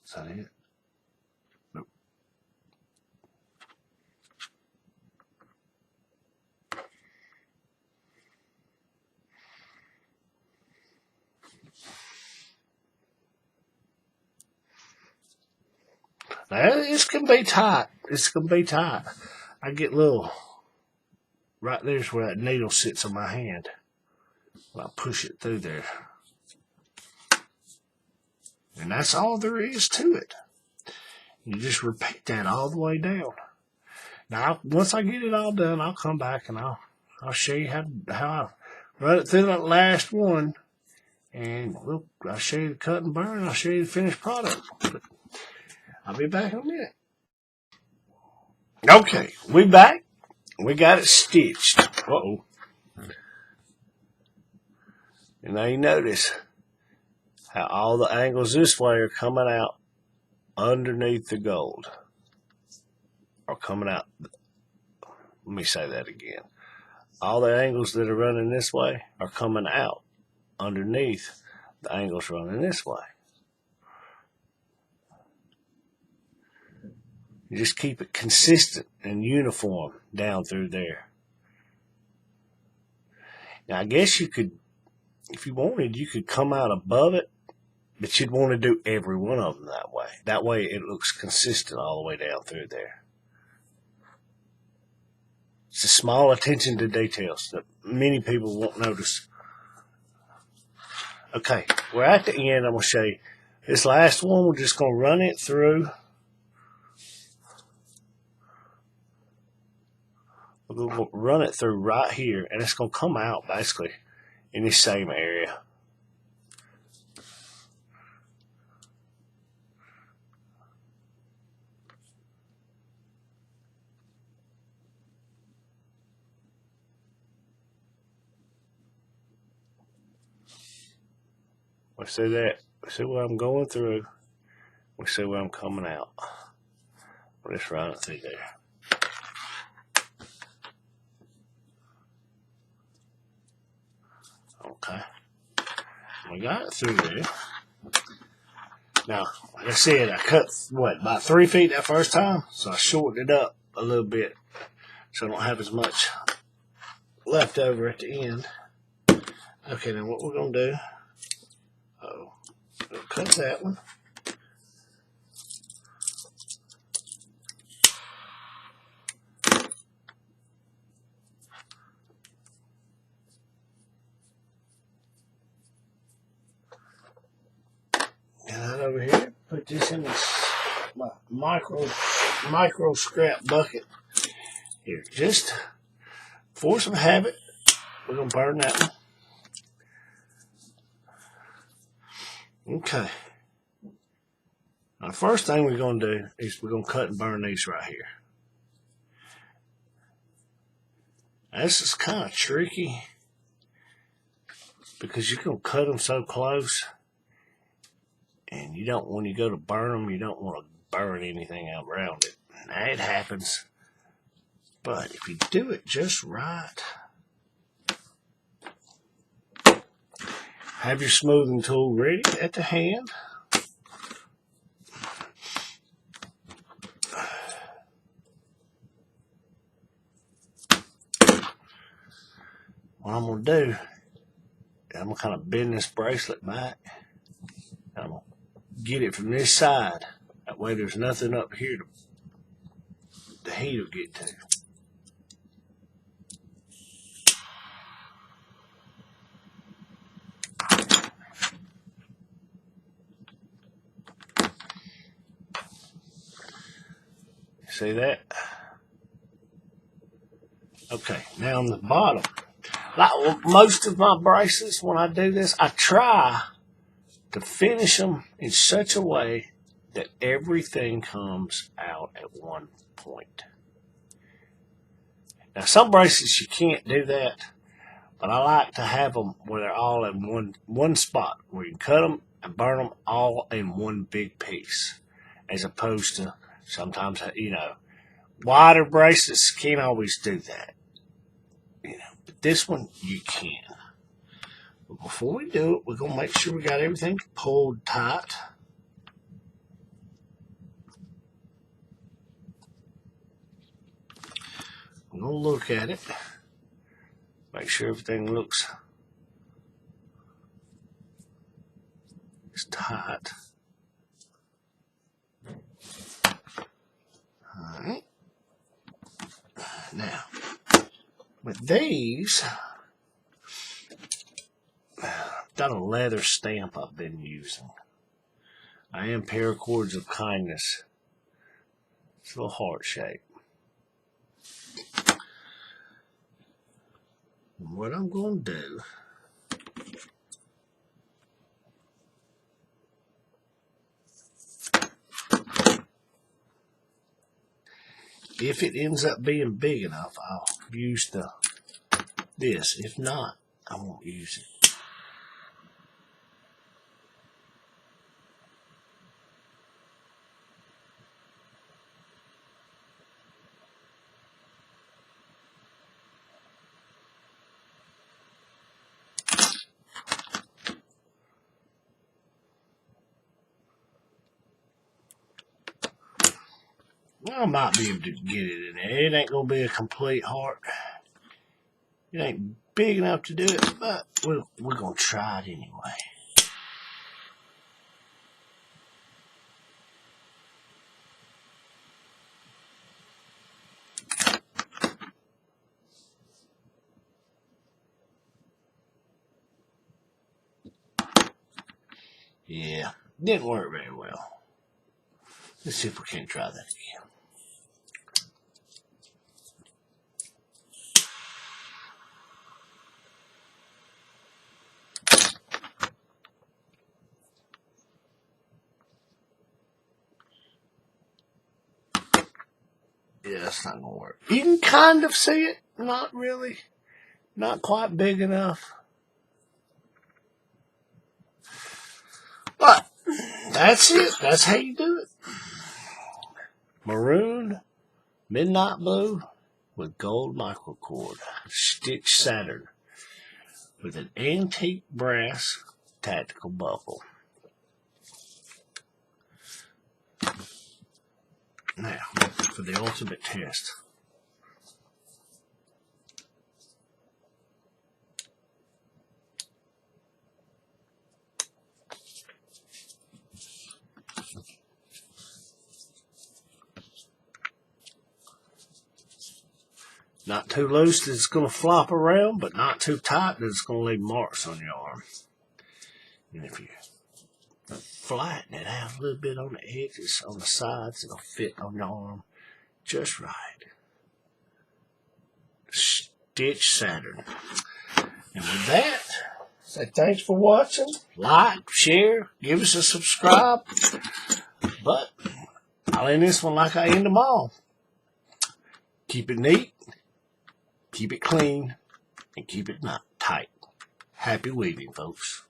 Is that it? Nope. This can be tight. This can be tight. I get little, right there's where that needle sits on my hand. I'll push it through there. And that's all there is to it. You just repeat that all the way down. Now, once I get it all done, I'll come back and I'll show you how I run it through that last one. And I'll show you the cut and burn. I'll show you the finished product. But I'll be back in a minute. Okay, we back. We got it stitched. Uh-oh. And now you notice how all the angles this way are coming out underneath the gold. Or coming out. Let me say that again. All the angles that are running this way are coming out underneath the angles running this way. You just keep it consistent and uniform down through there. Now, I guess you could, if you wanted, you could come out above it, but you'd want to do every one of them that way. That way it looks consistent all the way down through there. It's a small attention to details that many people won't notice. Okay, we're at the end. I'm going to show you. This last one, we're just going to run it through. We're going to run it through right here, and it's going to come out basically in this same area. We see that. We see where I'm going through. We see where I'm coming out. We'll just run it through there. Okay. We got it through there. Now, like I said, I cut, about 3 feet that first time? So I shortened it up a little bit so I don't have as much left over at the end. Okay, now what we're going to do, we'll cut that one. Get that over here. Put this in my micro scrap bucket. Here, just force of habit. We're going to burn that one. Okay. Now, the first thing we're going to do is we're going to cut and burn these right here. Now, this is kind of tricky because you're going to cut them so close, and you don't, when you go to burn them, you don't want to burn anything out around it. Now, it happens, but if you do it just right, have your smoothing tool ready at the hand. What I'm going to do, I'm going to kind of bend this bracelet back. I'm going to get it from this side. That way there's nothing up here the heat will get to. See that? Okay, now on the bottom, like most of my bracelets, when I do this, I try to finish them in such a way that everything comes out at one point. Now, some bracelets you can't do that, but I like to have them where they're all in one spot, where you can cut them and burn them all in one big piece, as opposed to sometimes, wider bracelets can't always do that. But this one, you can. But before we do it, we're going to make sure we got everything pulled tight. We're going to look at it. Make sure everything looks tight. Now, with these, I've got a leather stamp I've been using. I am Paracords of Kindness. It's a little heart shape. And what I'm going to do, if it ends up being big enough, I'll use this. If not, I won't use it. I might be able to get it in there. It ain't going to be a complete heart. It ain't big enough to do it, but we're going to try it anyway. Yeah, didn't work very well. Let's see if we can't try that again. Yeah, that's not going to work. You can kind of see it. Not really. Not quite big enough. But that's it. That's how you do it. Maroon, midnight blue with gold microcord. Stitched Saturn with an antique brass tactical buckle. Now, for the ultimate test. Not too loose that it's going to flop around, but not too tight that it's going to leave marks on your arm. And if you flatten it out a little bit on the edges, on the sides, it'll fit on your arm just right. Stitched Saturn. And with that, say thanks for watching. Like, share, give us a subscribe. But I'll end this one like I end them all. Keep it neat, keep it clean, and keep it tight. Happy weaving, folks.